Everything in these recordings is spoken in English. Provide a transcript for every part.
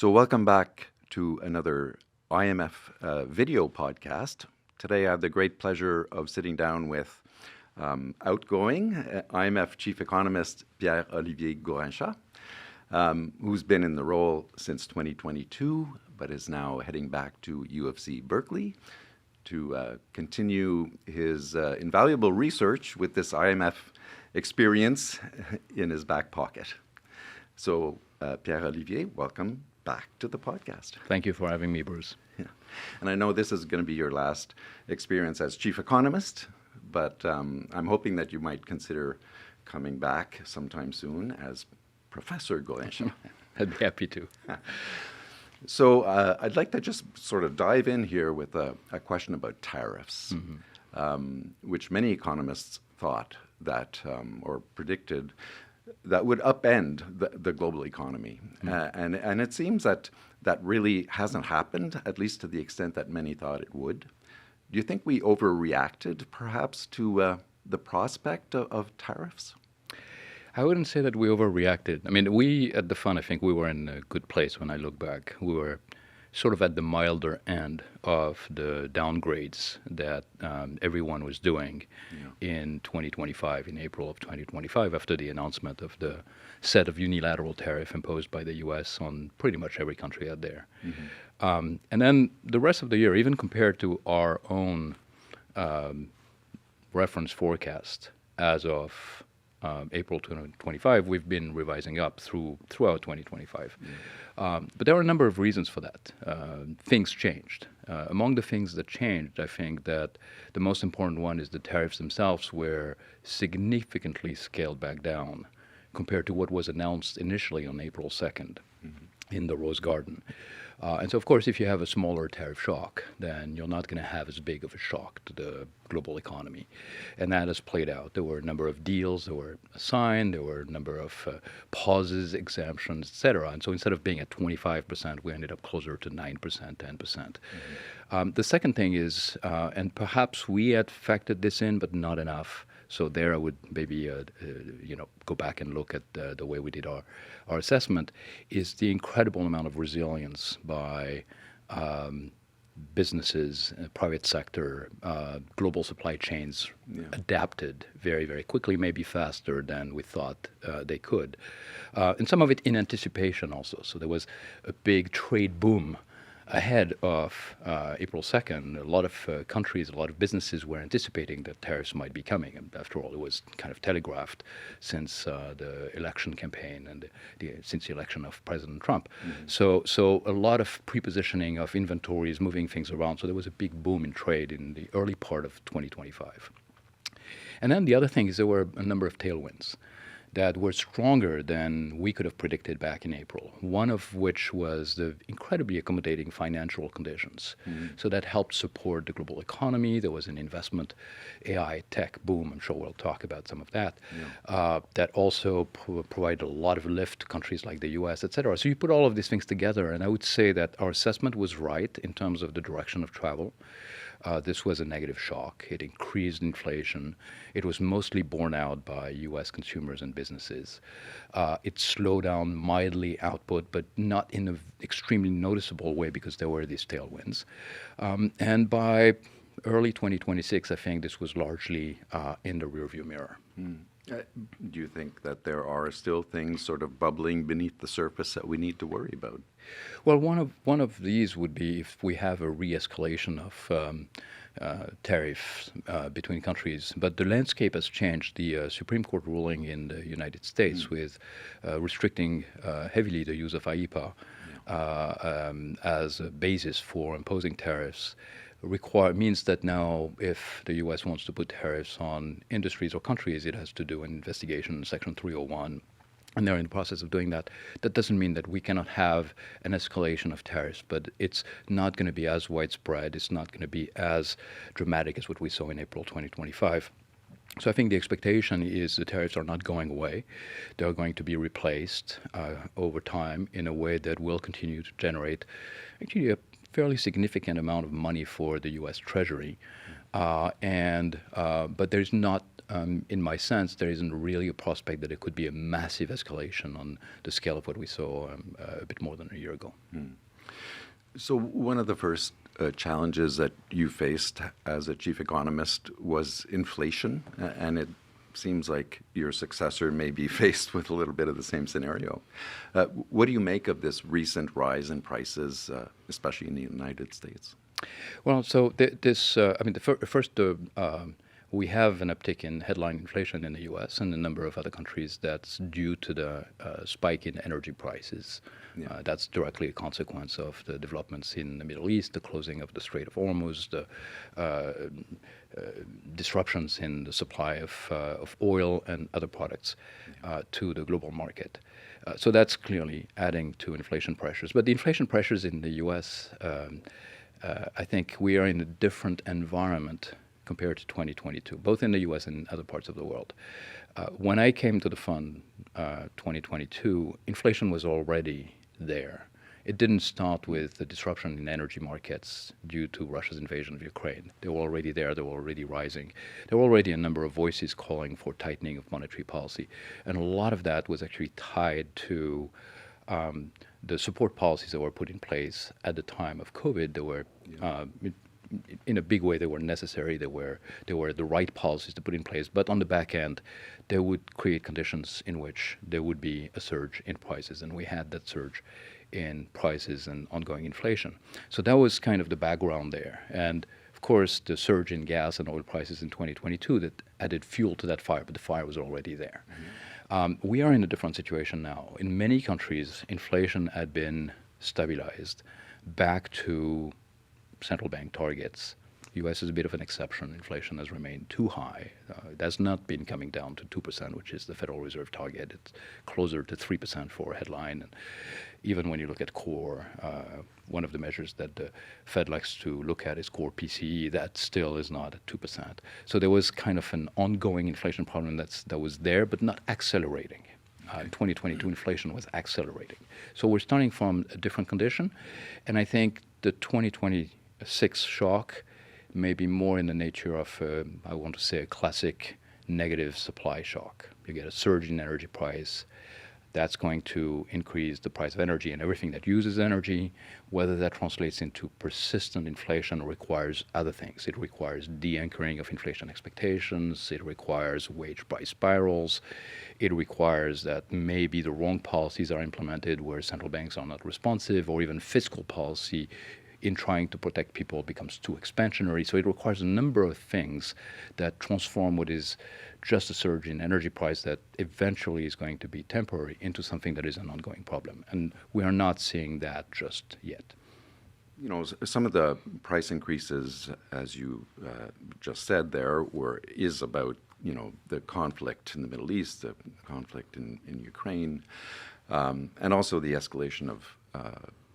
So welcome back to another IMF video podcast. Today I have the great pleasure of sitting down with outgoing IMF Chief Economist Pierre-Olivier Gourinchas, who's been in the role since 2022, but is now heading back to UFC Berkeley to continue his invaluable research with this IMF experience in his back pocket. So Pierre-Olivier, welcome back to the podcast. Thank you for having me, Bruce. Yeah. And I know this is going to be your last experience as chief economist, but I'm hoping that you might consider coming back sometime soon as Professor Gourinchas. I'd be happy to. So I'd like to just sort of dive in here with a question about tariffs, which many economists thought that, or predicted, that would upend the global economy. And it seems that really hasn't happened, at least to the extent that many thought it would. Do you think we overreacted, perhaps, to the prospect of tariffs? I wouldn't say that we overreacted. I mean, we at the fund, I think we were in a good place when I look back. We were sort of at the milder end of the downgrades that everyone was doing in 2025, in April of 2025, after the announcement of the set of unilateral tariff imposed by the U.S. on pretty much every country out there. And then the rest of the year, even compared to our own reference forecast as of April 2025, we've been revising up throughout 2025. But there are a number of reasons for that. Things changed. Among the things that changed, I think that the most important one is the tariffs themselves were significantly scaled back down compared to what was announced initially on April 2nd in the Rose Garden. And so, of course, if you have a smaller tariff shock, then you're not going to have as big of a shock to the global economy. And that has played out. There were a number of deals that were signed. There were a number of pauses, exemptions, et cetera. And so instead of being at 25%, we ended up closer to 9%, 10%. The second thing is, and perhaps we had factored this in, but not enough. So there I would maybe go back and look at the way we did our assessment, is the incredible amount of resilience by businesses, private sector, global supply chains adapted very, very quickly, maybe faster than we thought they could. And some of it in anticipation also. So there was a big trade boom ahead of April 2nd. A lot of countries, a lot of businesses were anticipating that tariffs might be coming. And after all, it was kind of telegraphed since the election campaign and since the election of President Trump. So a lot of pre-positioning of inventories, moving things around. So there was a big boom in trade in the early part of 2025. And then the other thing is there were a number of tailwinds that were stronger than we could have predicted back in April, one of which was the incredibly accommodating financial conditions. So that helped support the global economy. There was an investment AI tech boom. I'm sure we'll talk about some of that. That also provided a lot of lift to countries like the US, et cetera. So you put all of these things together, and I would say that our assessment was right in terms of the direction of travel. This was a negative shock. It increased inflation. It was mostly borne out by U.S. consumers and businesses. It slowed down mildly output, but not in an extremely noticeable way because there were these tailwinds. And by early 2026, I think this was largely in the rearview mirror. Do you think that there are still things sort of bubbling beneath the surface that we need to worry about? Well, one of these would be if we have a re-escalation of tariffs between countries. But the landscape has changed. The Supreme Court ruling in the United States with restricting heavily the use of IEPA as a basis for imposing tariffs means that now if the U.S. wants to put tariffs on industries or countries, it has to do an investigation in Section 301. And they're in the process of doing that. That doesn't mean that we cannot have an escalation of tariffs, but it's not going to be as widespread. It's not going to be as dramatic as what we saw in April 2025. So I think the expectation is the tariffs are not going away. They're going to be replaced over time in a way that will continue to generate actually a fairly significant amount of money for the U.S. Treasury. But there's not, in my sense, there isn't really a prospect that there could be a massive escalation on the scale of what we saw a bit more than a year ago. So one of the first challenges that you faced as a chief economist was inflation, and it seems like your successor may be faced with a little bit of the same scenario. What do you make of this recent rise in prices, especially in the United States? Well, so first, we have an uptick in headline inflation in the U.S. and a number of other countries that's due to the spike in energy prices. Yeah. That's directly a consequence of the developments in the Middle East, the closing of the Strait of Hormuz, the disruptions in the supply of oil and other products to the global market. So that's clearly adding to inflation pressures. But the inflation pressures in the U.S., I think we are in a different environment compared to 2022, both in the U.S. and other parts of the world. When I came to the fund 2022, inflation was already there. It didn't start with the disruption in energy markets due to Russia's invasion of Ukraine. They were already there. They were already rising. There were already a number of voices calling for tightening of monetary policy. And a lot of that was actually tied to the support policies that were put in place at the time of COVID. They were, in a big way, they were necessary. They were the right policies to put in place. But on the back end, they would create conditions in which there would be a surge in prices. And we had that surge in prices and ongoing inflation. So that was kind of the background there. And of course, the surge in gas and oil prices in 2022 that added fuel to that fire, but the fire was already there. We are in a different situation now. In many countries, inflation had been stabilized back to central bank targets. U.S. is a bit of an exception. Inflation has remained too high. It has not been coming down to 2%, which is the Federal Reserve target. It's closer to 3% for a headline. And even when you look at core, one of the measures that the Fed likes to look at is core PCE. That still is not at 2%. So there was kind of an ongoing inflation problem that was there, but not accelerating. In 2022, inflation was accelerating. So we're starting from a different condition. And I think the 2026 shock may be more in the nature of, I want to say, a classic negative supply shock. You get a surge in energy price. That's going to increase the price of energy and everything that uses energy. Whether that translates into persistent inflation requires other things. It requires de-anchoring of inflation expectations. It requires wage price spirals. It requires that maybe the wrong policies are implemented where central banks are not responsive, or even fiscal policy in trying to protect people becomes too expansionary. So it requires a number of things that transform what is just a surge in energy price that eventually is going to be temporary into something that is an ongoing problem. And we are not seeing that just yet. You know, some of the price increases, as you just said there, is about, you know, the conflict in the Middle East, the conflict in Ukraine, and also the escalation of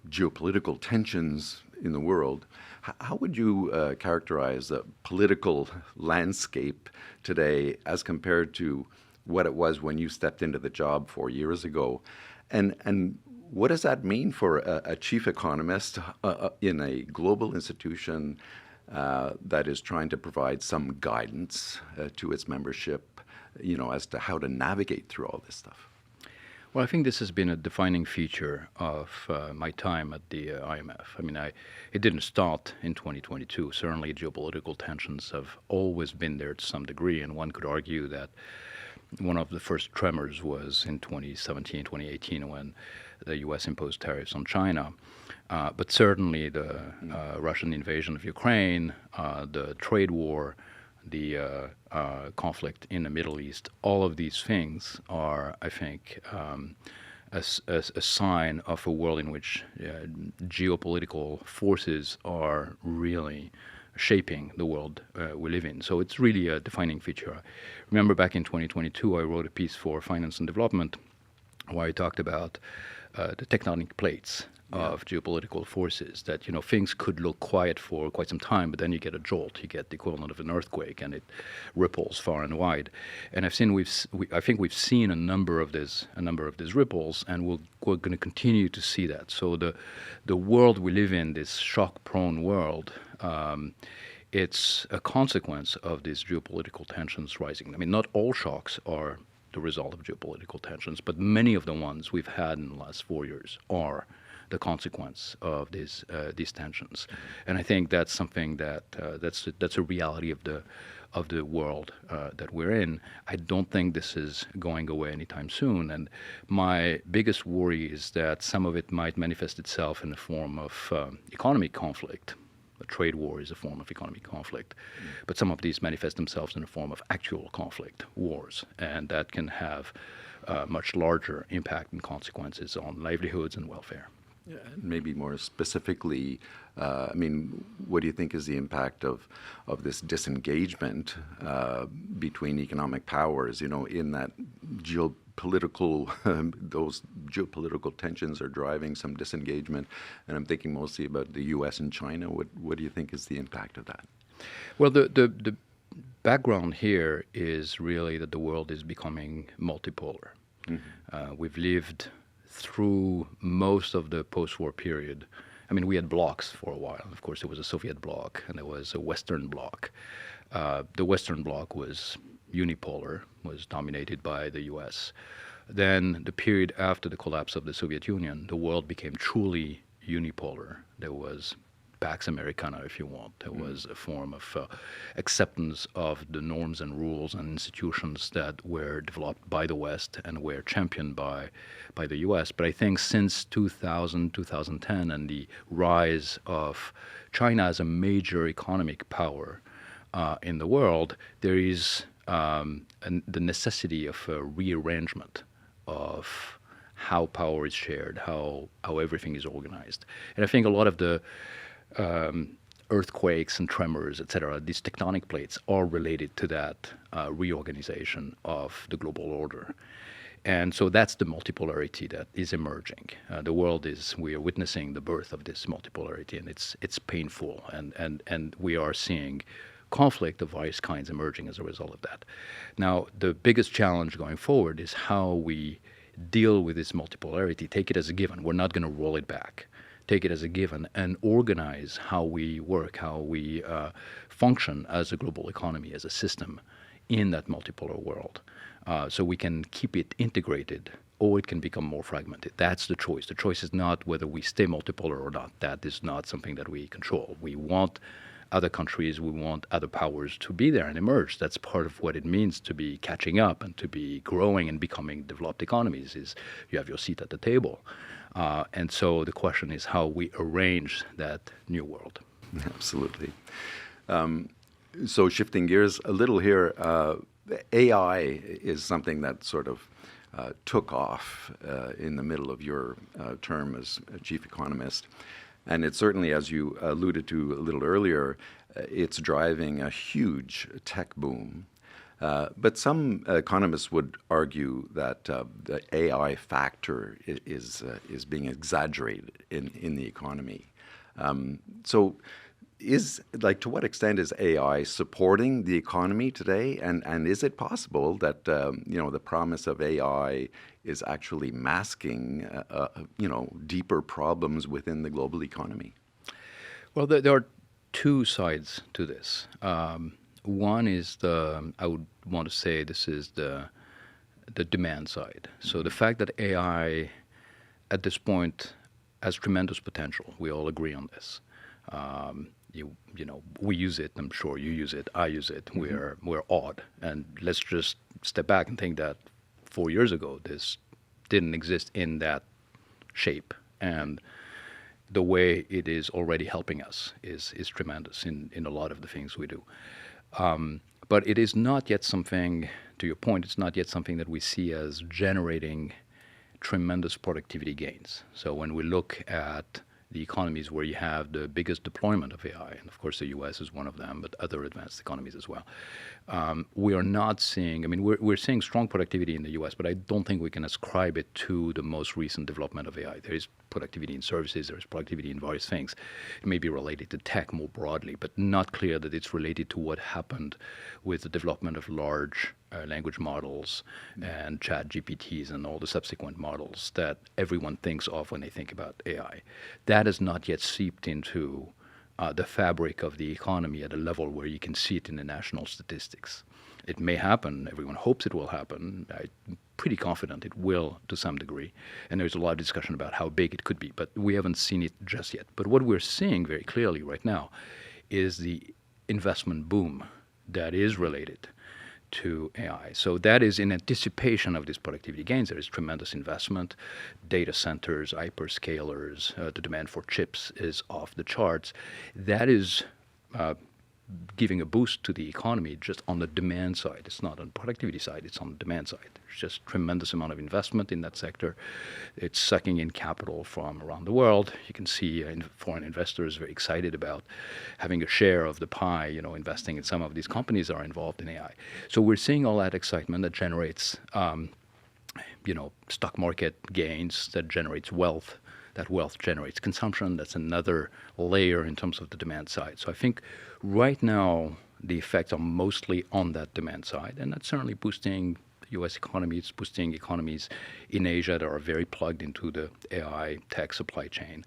geopolitical tensions in the world. How would you characterize the political landscape today as compared to what it was when you stepped into the job 4 years ago? And what does that mean for a chief economist in a global institution that is trying to provide some guidance to its membership, you know, as to how to navigate through all this stuff? Well, I think this has been a defining feature of my time at the IMF. I mean, it didn't start in 2022. Certainly, geopolitical tensions have always been there to some degree, and one could argue that one of the first tremors was in 2017, 2018, when the U.S. imposed tariffs on China. But certainly, the Russian invasion of Ukraine, the trade war, the conflict in the Middle East, all of these things are, I think, a sign of a world in which geopolitical forces are really shaping the world we live in. So it's really a defining feature. Remember back in 2022, I wrote a piece for Finance and Development where I talked about the tectonic plates of geopolitical forces, that, you know, things could look quiet for quite some time, but then you get a jolt, you get the equivalent of an earthquake, and it ripples far and wide. And I think we've seen a number of these ripples, and we're going to continue to see that. So the world we live in, this shock-prone world, it's a consequence of these geopolitical tensions rising. I mean, not all shocks are the result of geopolitical tensions, but many of the ones we've had in the last 4 years are the consequence of these tensions. And I think that's something that's a reality of the world that we're in. I don't think this is going away anytime soon. And my biggest worry is that some of it might manifest itself in the form of economic conflict. A trade war is a form of economic conflict, but some of these manifest themselves in the form of actual conflict, wars, and that can have much larger impact and consequences on livelihoods and welfare. Yeah, and maybe more specifically, I mean, what do you think is the impact of this disengagement between economic powers? You know, in that geopolitical, those geopolitical tensions are driving some disengagement, and I'm thinking mostly about the U.S. and China. What do you think is the impact of that? Well, the background here is really that the world is becoming multipolar. We've lived through most of the post-war period. I mean, we had blocs for a while. Of course, there was a Soviet bloc and there was a Western bloc. The Western bloc was unipolar, was dominated by the U.S. Then the period after the collapse of the Soviet Union, the world became truly unipolar. There was Pax Americana, if you want. There was a form of acceptance of the norms and rules and institutions that were developed by the West and were championed by the U.S. But I think since 2000, 2010, and the rise of China as a major economic power in the world, there is the necessity of a rearrangement of how power is shared, how everything is organized. And I think a lot of the earthquakes and tremors, etc., these tectonic plates are related to that reorganization of the global order. And so that's the multipolarity that is emerging. We are witnessing the birth of this multipolarity, and it's painful. And we are seeing conflict of various kinds emerging as a result of that. Now, the biggest challenge going forward is how we deal with this multipolarity, take it as a given. We're not going to roll it back. Take it as a given and organize how we work, how we function as a global economy, as a system in that multipolar world. So we can keep it integrated or it can become more fragmented. That's the choice. The choice is not whether we stay multipolar or not. That is not something that we control. We want other countries, we want other powers to be there and emerge. That's part of what it means to be catching up and to be growing and becoming developed economies, is you have your seat at the table. And so the question is how we arrange that new world. Absolutely. So shifting gears a little here, AI is something that sort of took off in the middle of your term as chief economist. And it's certainly, as you alluded to a little earlier, it's driving a huge tech boom. But some economists would argue that the AI factor is being exaggerated in the economy. So to what extent is AI supporting the economy today? And is it possible that, the promise of AI is actually masking, deeper problems within the global economy? Well, there are two sides to this. One is I would want to say this is the demand side. So the fact that AI at this point has tremendous potential, we all agree on this. We use it. I'm sure you use it. I use it. We're awed. And let's just step back and think that 4 years ago this didn't exist in that shape, and the way it is already helping us is tremendous in a lot of the things we do. But it is not yet something, to your point, it's not yet something that we see as generating tremendous productivity gains. So when we look at the economies where you have the biggest deployment of AI, and of course the US is one of them, but other advanced economies as well, we are not seeing, we're seeing strong productivity in the US, but I don't think we can ascribe it to the most recent development of AI. There is productivity in services, there is productivity in various things. It may be related to tech more broadly, but not clear that it's related to what happened with the development of large language models and chat GPTs and all the subsequent models that everyone thinks of when they think about AI. That has not yet seeped into the fabric of the economy at a level where you can see it in the national statistics. It may happen. Everyone hopes it will happen. I'm pretty confident it will to some degree. And there's a lot of discussion about how big it could be, but we haven't seen it just yet. But what we're seeing very clearly right now is the investment boom that is related to AI. So that is in anticipation of these productivity gains. There is tremendous investment, data centers, hyperscalers, the demand for chips is off the charts. That is giving a boost to the economy just on the demand side. It's not on the productivity side, it's on the demand side. There's just tremendous amount of investment in that sector. It's sucking in capital from around the world. You can see foreign investors very excited about having a share of the pie, investing in some of these companies that are involved in AI. So we're seeing all that excitement that generates, stock market gains, that generates wealth. That wealth generates consumption. That's another layer in terms of the demand side. So I think right now the effects are mostly on that demand side, and that's certainly boosting the U.S. economy. It's boosting economies in Asia that are very plugged into the AI tech supply chain.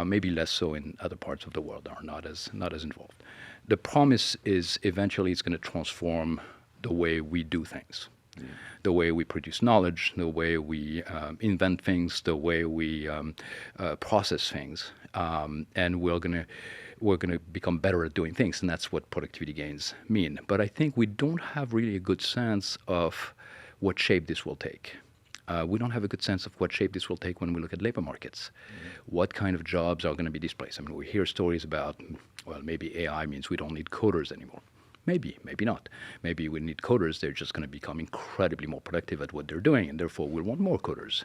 Maybe less so in other parts of the world that are not as involved. The promise is eventually it's going to transform the way we do things. The way we produce knowledge, the way we invent things, the way we process things, and we're going to become better at doing things, and that's what productivity gains mean. But I think we don't have really a good sense of what shape this will take. We don't have a good sense of what shape this will take when we look at labor markets. What kind of jobs are going to be displaced? I mean, we hear stories about, well, maybe AI means we don't need coders anymore. Maybe, maybe not. Maybe we need coders. They're just going to become incredibly more productive at what they're doing, and therefore we'll want more coders.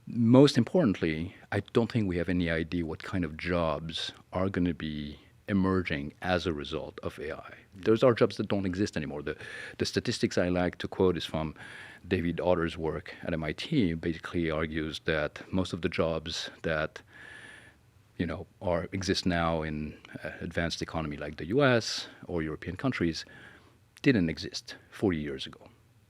Most importantly, I don't think we have any idea what kind of jobs are going to be emerging as a result of AI. Those are jobs that don't exist anymore. The statistics I like to quote is from David Otter's work at MIT. Basically argues that most of the jobs that exist now in advanced economy like the U.S. or European countries didn't exist 40 years ago.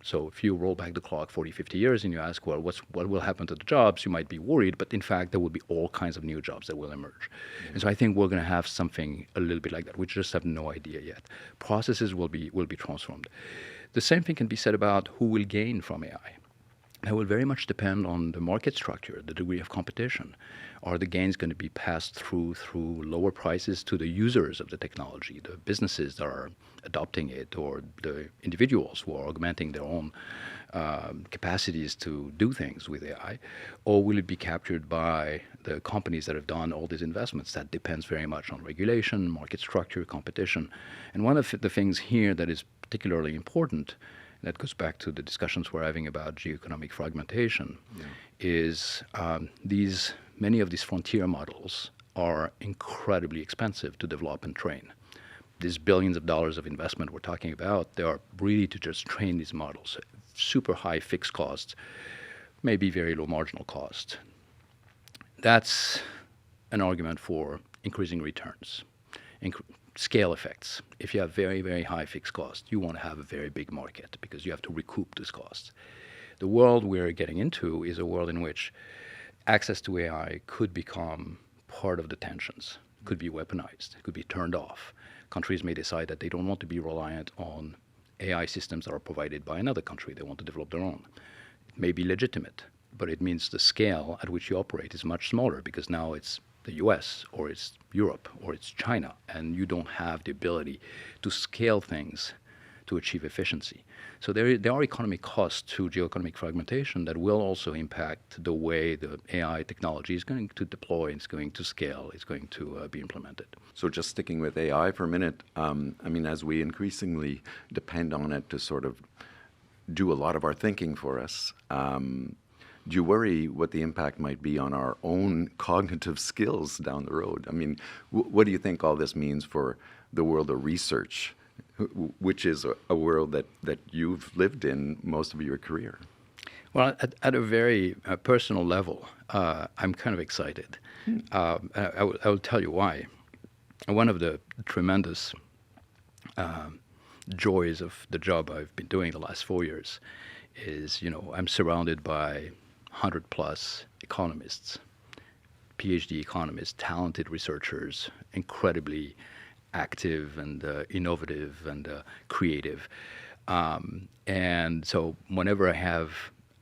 So if you roll back the clock 40, 50 years and you ask, well, what will happen to the jobs, you might be worried, but in fact, there will be all kinds of new jobs that will emerge. And so I think we're going to have something a little bit like that. We just have no idea yet. Processes will be transformed. The same thing can be said about who will gain from AI. That will very much depend on the market structure, the degree of competition. Are the gains going to be passed through lower prices to the users of the technology, the businesses that are adopting it, or the individuals who are augmenting their own capacities to do things with AI? Or will it be captured by the companies that have done all these investments? That depends very much on regulation, market structure, competition. And one of the things here that is particularly important, that goes back to the discussions we're having about geoeconomic fragmentation, is many of these frontier models are incredibly expensive to develop and train. These billions of dollars of investment we're talking about, they are really to just train these models. Super high fixed costs, maybe very low marginal cost. That's an argument for increasing returns. Scale effects. If you have very, very high fixed costs, you want to have a very big market because you have to recoup these costs. The world we're getting into is a world in which access to AI could become part of the tensions, could be weaponized, could be turned off. Countries may decide that they don't want to be reliant on AI systems that are provided by another country. They want to develop their own. It may be legitimate, but it means the scale at which you operate is much smaller because now it's the US or it's Europe or it's China, and you don't have the ability to scale things to achieve efficiency. So there are economic costs to geoeconomic fragmentation that will also impact the way the AI technology is going to deploy, it's going to scale, it's going to be implemented. So just sticking with AI for a minute, as we increasingly depend on it to sort of do a lot of our thinking for us, do you worry what the impact might be on our own cognitive skills down the road? I mean, what do you think all this means for the world of research, which is a world that you've lived in most of your career? Well, at a very personal level, I'm kind of excited. I will tell you why. One of the tremendous joys of the job I've been doing the last 4 years is, I'm surrounded by 100+ economists, PhD economists, talented researchers, incredibly active and innovative and creative. And so whenever I have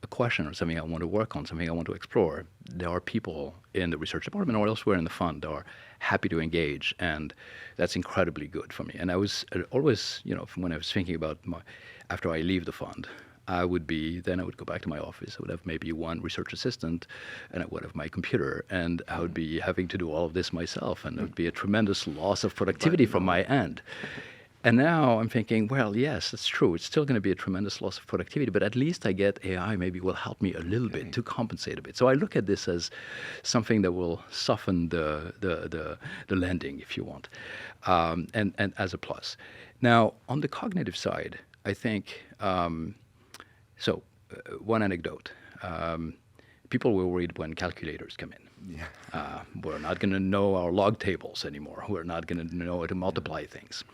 a question or something I want to work on, something I want to explore, there are people in the research department or elsewhere in the fund that are happy to engage, and that's incredibly good for me. And I was always, when I was thinking about after I leave the fund, I would go back to my office. I would have maybe one research assistant, and I would have my computer, and I would be having to do all of this myself, and it would be a tremendous loss of productivity from my end. And now I'm thinking, well, yes, that's true. It's still going to be a tremendous loss of productivity, but at least I get AI maybe will help me a little bit to compensate a bit. So I look at this as something that will soften the landing, if you want, and as a plus. Now, on the cognitive side, I think, one anecdote. People were worried when calculators come in. Yeah. We're not going to know our log tables anymore. We're not going to know how to multiply things.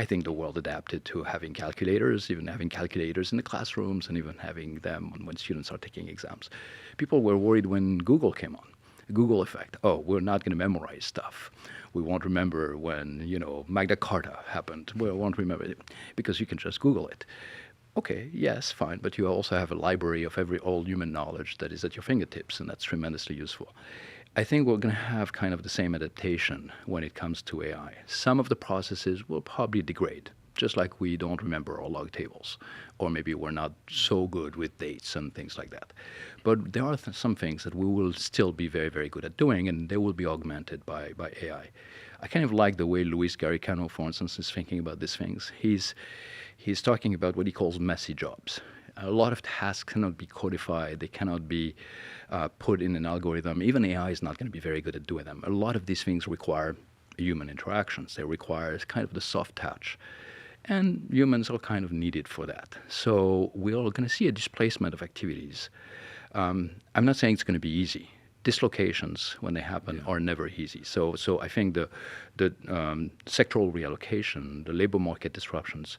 I think the world adapted to having calculators, even having calculators in the classrooms and even having them when students are taking exams. People were worried when Google came on, the Google effect. Oh, we're not going to memorize stuff. We won't remember when, Magna Carta happened. We won't remember it because you can just Google it. Okay, yes, fine, but you also have a library of every old human knowledge that is at your fingertips, and that's tremendously useful. I think we're going to have kind of the same adaptation when it comes to AI. Some of the processes will probably degrade, just like we don't remember our log tables, or maybe we're not so good with dates and things like that. But there are some things that we will still be very, very good at doing, and they will be augmented by AI. I kind of like the way Luis Garicano, for instance, is thinking about these things. He's talking about what he calls messy jobs. A lot of tasks cannot be codified. They cannot be put in an algorithm. Even AI is not going to be very good at doing them. A lot of these things require human interactions. They require kind of the soft touch. And humans are kind of needed for that. So we're going to see a displacement of activities. I'm not saying it's going to be easy. Dislocations, when they happen, are never easy. So I think the sectoral reallocation, the labor market disruptions,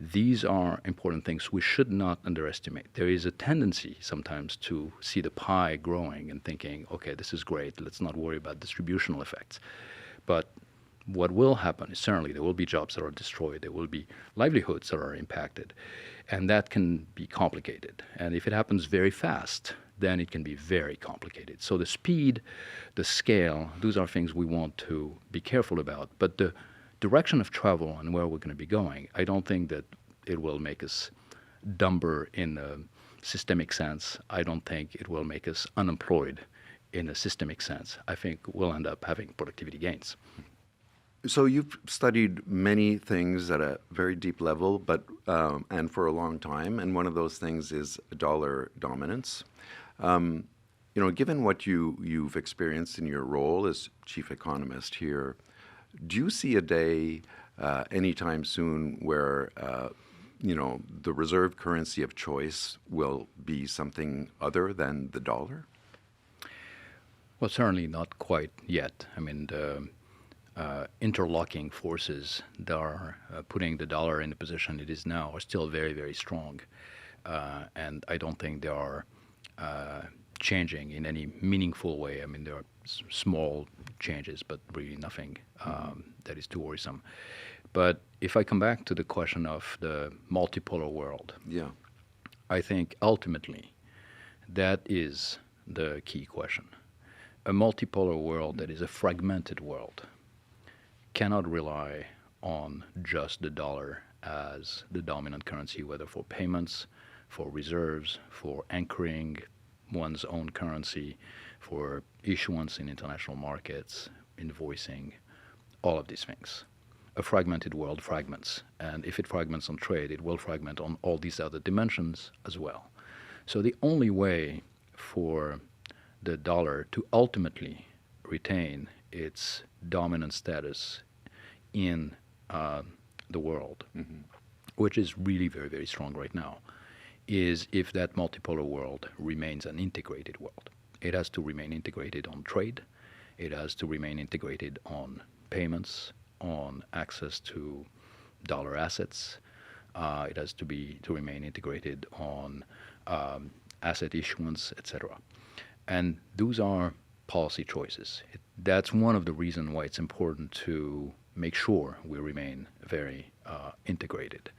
these are important things we should not underestimate. There is a tendency sometimes to see the pie growing and thinking, okay, this is great, let's not worry about distributional effects. But what will happen is certainly there will be jobs that are destroyed, there will be livelihoods that are impacted, and that can be complicated. And if it happens very fast, then it can be very complicated. So the speed, the scale, those are things we want to be careful about. But the direction of travel and where we're going to be going, I don't think that it will make us dumber in a systemic sense. I don't think it will make us unemployed in a systemic sense. I think we'll end up having productivity gains. So you've studied many things at a very deep level, but and for a long time, and one of those things is dollar dominance. Given what you've experienced in your role as chief economist here, do you see a day anytime soon where, the reserve currency of choice will be something other than the dollar? Well, certainly not quite yet. I mean, the interlocking forces that are putting the dollar in the position it is now are still very, very strong. And I don't think they are changing in any meaningful way. I mean, there are small changes, but really nothing that is too worrisome. But if I come back to the question of the multipolar world, I think ultimately that is the key question. A multipolar world that is a fragmented world cannot rely on just the dollar as the dominant currency, whether for payments, for reserves, for anchoring one's own currency, for issuance in international markets, invoicing, all of these things. A fragmented world fragments, and if it fragments on trade, it will fragment on all these other dimensions as well. So the only way for the dollar to ultimately retain its dominant status in the world, which is really very, very strong right now, is if that multipolar world remains an integrated world. It has to remain integrated on trade. It has to remain integrated on payments, on access to dollar assets. It has to remain integrated on asset issuance, etc. And those are policy choices. That's one of the reasons why it's important to make sure we remain very integrated.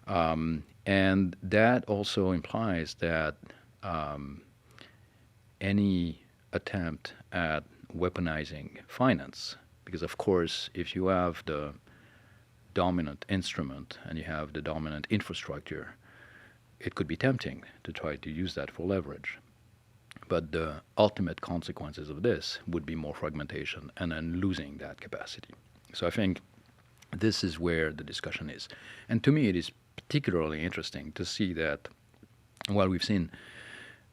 And that also implies that any attempt at weaponizing finance, because of course if you have the dominant instrument and you have the dominant infrastructure, it could be tempting to try to use that for leverage. But the ultimate consequences of this would be more fragmentation and then losing that capacity. So I think this is where the discussion is. And to me, it is particularly interesting to see that while we've seen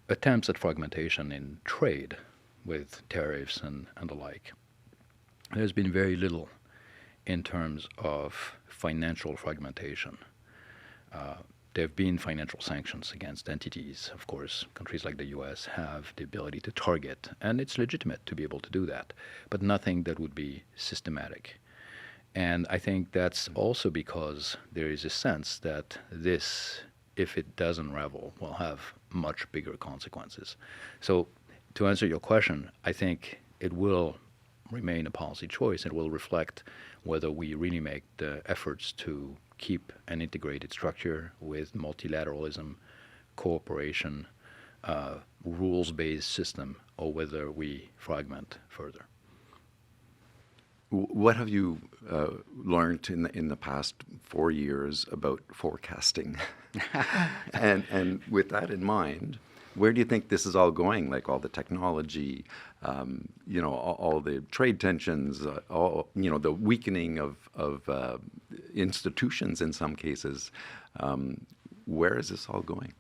attempts at fragmentation in trade with tariffs and the like, there's been very little in terms of financial fragmentation. There have been financial sanctions against entities. Of course, countries like the US have the ability to target, and it's legitimate to be able to do that, but nothing that would be systematic. And I think that's also because there is a sense that this, if it does unravel, will have much bigger consequences. So to answer your question, I think it will remain a policy choice. It will reflect whether we really make the efforts to keep an integrated structure with multilateralism, cooperation, rules-based system, or whether we fragment further. What have you learned in the past 4 years about forecasting? and with that in mind, where do you think this is all going? Like all the technology, all the trade tensions, the weakening of institutions in some cases. Where is this all going?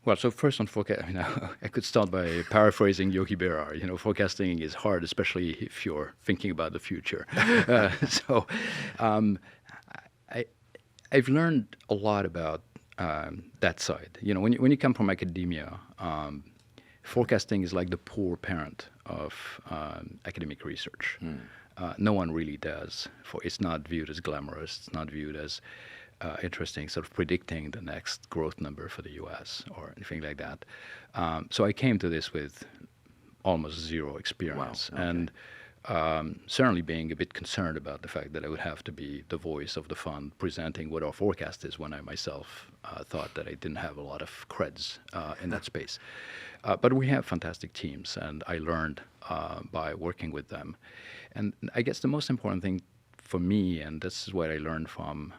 Well, so first on forecast, I could start by paraphrasing Yogi Berra. Forecasting is hard, especially if you're thinking about the future. I've learned a lot about that side. When you come from academia, forecasting is like the poor parent of academic research. No one really does. It's not viewed as glamorous. It's not viewed as interesting, sort of predicting the next growth number for the U.S. or anything like that. So I came to this with almost zero experience. Wow. Okay. And certainly being a bit concerned about the fact that I would have to be the voice of the fund presenting what our forecast is, when I myself thought that I didn't have a lot of creds in that space. But we have fantastic teams, and I learned by working with them. And I guess the most important thing for me, and this is what I learned from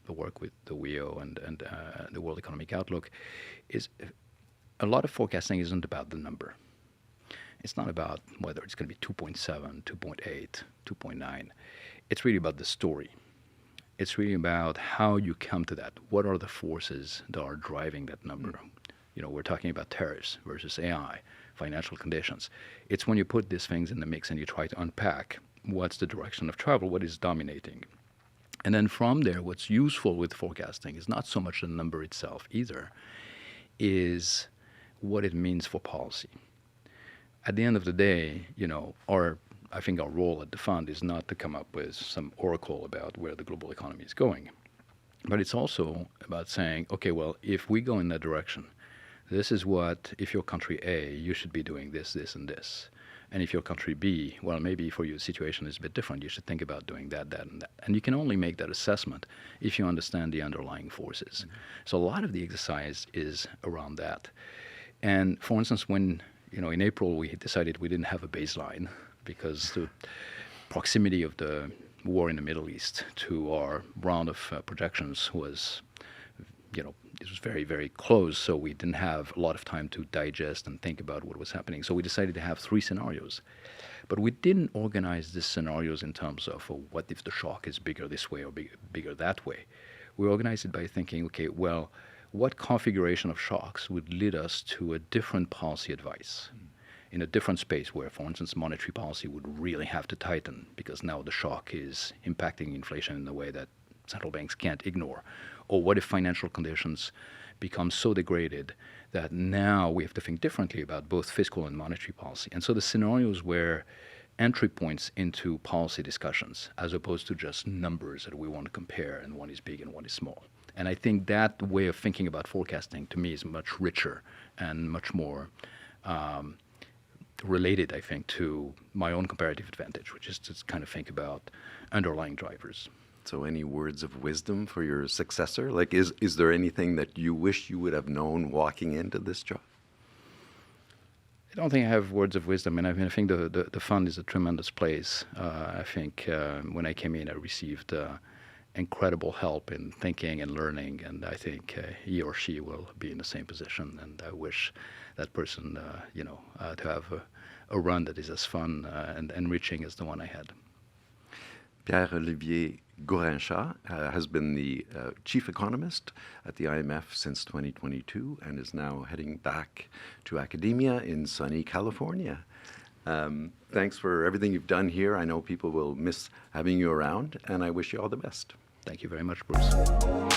the work with the WEO and the World Economic Outlook, is a lot of forecasting isn't about the number. It's not about whether it's going to be 2.7, 2.8, 2.9. It's really about the story. It's really about how you come to that. What are the forces that are driving that number? We're talking about tariffs versus AI, financial conditions. It's when you put these things in the mix and you try to unpack what's the direction of travel, what is dominating. And then from there, what's useful with forecasting is not so much the number itself either, is what it means for policy. At the end of the day, I think our role at the fund is not to come up with some oracle about where the global economy is going. But it's also about saying, okay, well, if we go in that direction, this is what, if you're country A, you should be doing this, this, and this. And if you're country B, well, maybe for you the situation is a bit different. You should think about doing that, that, and that. And you can only make that assessment if you understand the underlying forces. Mm-hmm. So a lot of the exercise is around that. And for instance, when in April we decided we didn't have a baseline because the proximity of the war in the Middle East to our round of projections was, it was very, very close, so we didn't have a lot of time to digest and think about what was happening. So we decided to have 3 scenarios. But we didn't organize these scenarios in terms of what if the shock is bigger this way or bigger that way. We organized it by thinking, okay, well, what configuration of shocks would lead us to a different policy advice in a different space where, for instance, monetary policy would really have to tighten because now the shock is impacting inflation in a way that central banks can't ignore. Or what if financial conditions become so degraded that now we have to think differently about both fiscal and monetary policy. And so the scenarios were entry points into policy discussions as opposed to just numbers that we want to compare, and one is big and one is small. And I think that way of thinking about forecasting to me is much richer and much more related, I think, to my own comparative advantage, which is to kind of think about underlying drivers. So any words of wisdom for your successor? Like, is there anything that you wish you would have known walking into this job? I don't think I have words of wisdom. I think the fund is a tremendous place. I think when I came in, I received incredible help in thinking and learning, and I think he or she will be in the same position. And I wish that person, to have a run that is as fun and enriching as the one I had. Pierre-Olivier Gourinchas has been the Chief Economist at the IMF since 2022 and is now heading back to academia in sunny California. Thanks for everything you've done here. I know people will miss having you around, and I wish you all the best. Thank you very much, Bruce.